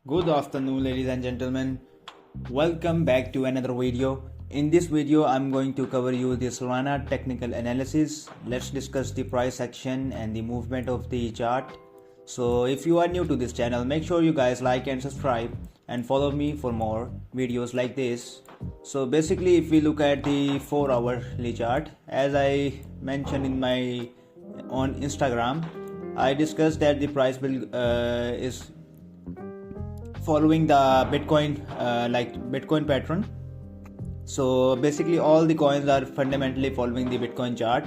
Good afternoon, ladies and gentlemen. Welcome back to another video. In this video, I'm going to cover you the Solana technical analysis. Let's discuss the price action and the movement of the chart. So if you are new to this channel, make sure you guys like and subscribe and follow me for more videos like this. So basically, if we look at the 4-hourly chart, as I mentioned in my on Instagram, I discussed that the price will is following the Bitcoin pattern. So basically all the coins are fundamentally following the Bitcoin chart,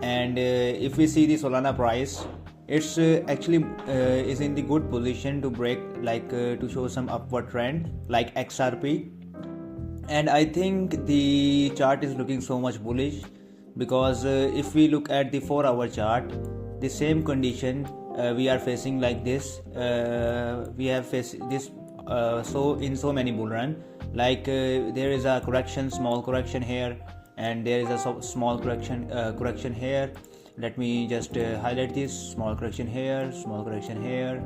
and if we see the Solana price, it's actually is in the good position to break to show some upward trend like XRP. And I think the chart is looking so much bullish because if we look at the 4-hour chart, the same condition we are facing like this. We have faced this so in so many bull run, there is a small correction here, and there is a small correction here. Let me just highlight this: small correction here, small correction here,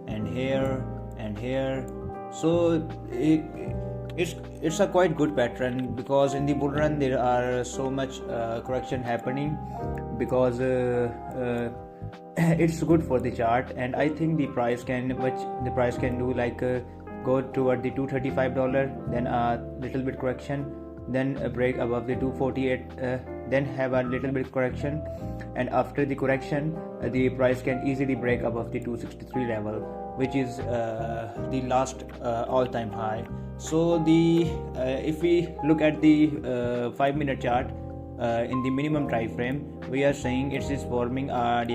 and here and here. So it's a quite good pattern, because in the bull run there are so much correction happening, because it's good for the chart. And I think the price can do go toward the $235, then a little bit correction, then a break above the 248, then have a little bit correction, and after the correction the price can easily break above the 263 level, which is the last all-time high. So if we look at the 5-minute chart, in the minimum time frame, we are saying it is forming a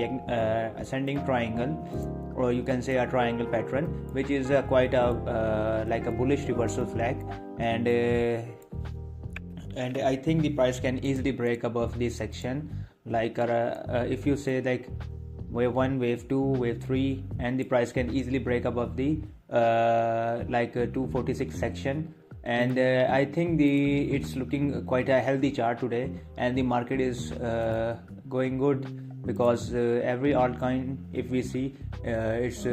ascending triangle, or you can say a triangle pattern, which is quite a bullish reversal flag. And I think the price can easily break above this section, if you say wave 1, wave 2, wave 3, and the price can easily break above the 246 section. And I think it's looking quite a healthy chart today, and the market is going good, because every altcoin, if we see, it's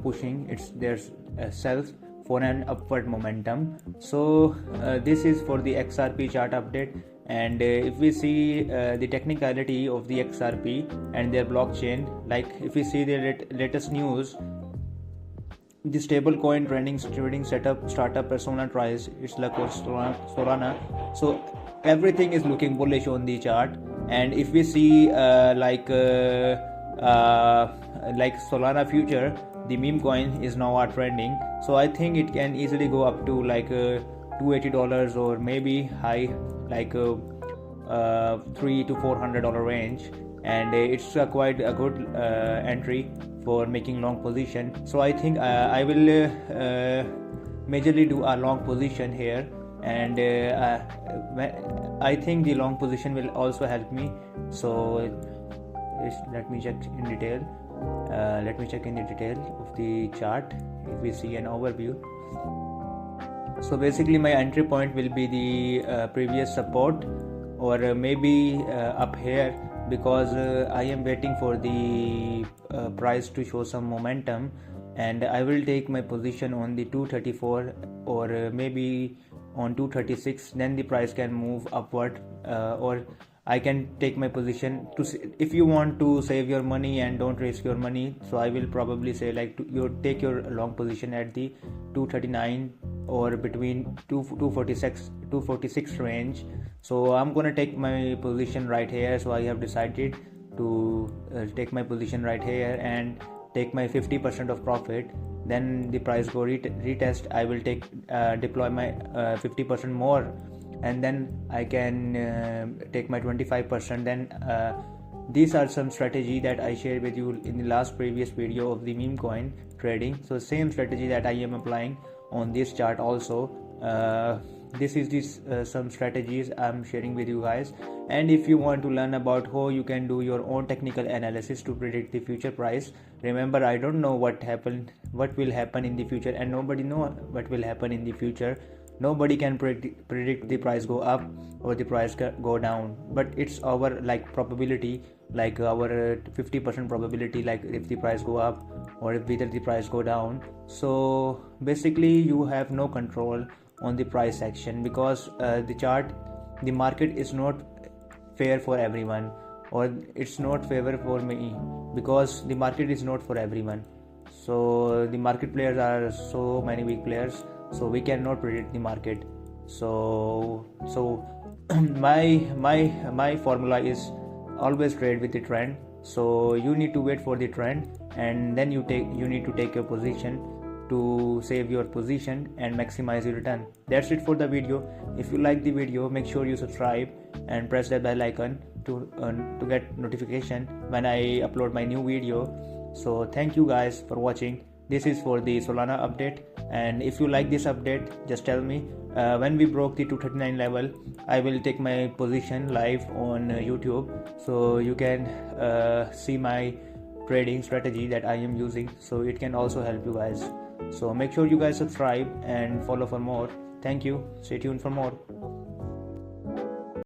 pushing there's self for an upward momentum. So this is for the XRP chart update. And if we see the technicality of the XRP and their blockchain, if we see the latest news, the stablecoin trading startup Solana tries its luck on Solana. So everything is looking bullish on the chart. And if we see Solana future, the meme coin is now trending. So I think it can easily go up to $280, or maybe high $300 to $400 range. And it's quite a good entry for making long position. So I think I will majorly do a long position here, and I think the long position will also help me. So let me check in detail. Of the chart. If we see an overview, so basically my entry point will be the previous support, or maybe up here, because I am waiting for the price to show some momentum, and I will take my position on the 234, or maybe on 236. Then the price can move upward, or I can take my position if you want to save your money and don't risk your money. So I will probably say you take your long position at the 239, or between 246 range. So I'm gonna take my position right here. So I have decided to take my position right here and take my 50% of profit. Then the price go retest, I will deploy my 50% more, and then I can take my 25%. Then these are some strategy that I shared with you in the previous video of the meme coin trading. So same strategy that I am applying on this chart also. This is some strategies I'm sharing with you guys. And if you want to learn about how you can do your own technical analysis to predict the future price, remember, I don't know what will happen in the future, and nobody know what will happen in the future. Nobody can predict the price go up or the price go down, but it's our probability, our 50% probability, if the price go up or if whether the price go down. So basically you have no control on the price action, because the market is not fair for everyone, or it's not favor for me, because the market is not for everyone. So the market players are so many weak players, so we cannot predict the market. So my formula is always trade with the trend. So you need to wait for the trend, and then you need to take your position to save your position and maximize your return. That's it for the video. If you like the video, make sure you subscribe and press that bell icon to get notification when I upload my new video. So thank you guys for watching. This is for the Solana update, and if you like this update, just tell me. When we broke the 239 level, I will take my position live on YouTube, so you can see my trading strategy that I am using, so it can also help you guys. So make sure you guys subscribe and follow for more. Thank you. Stay tuned for more.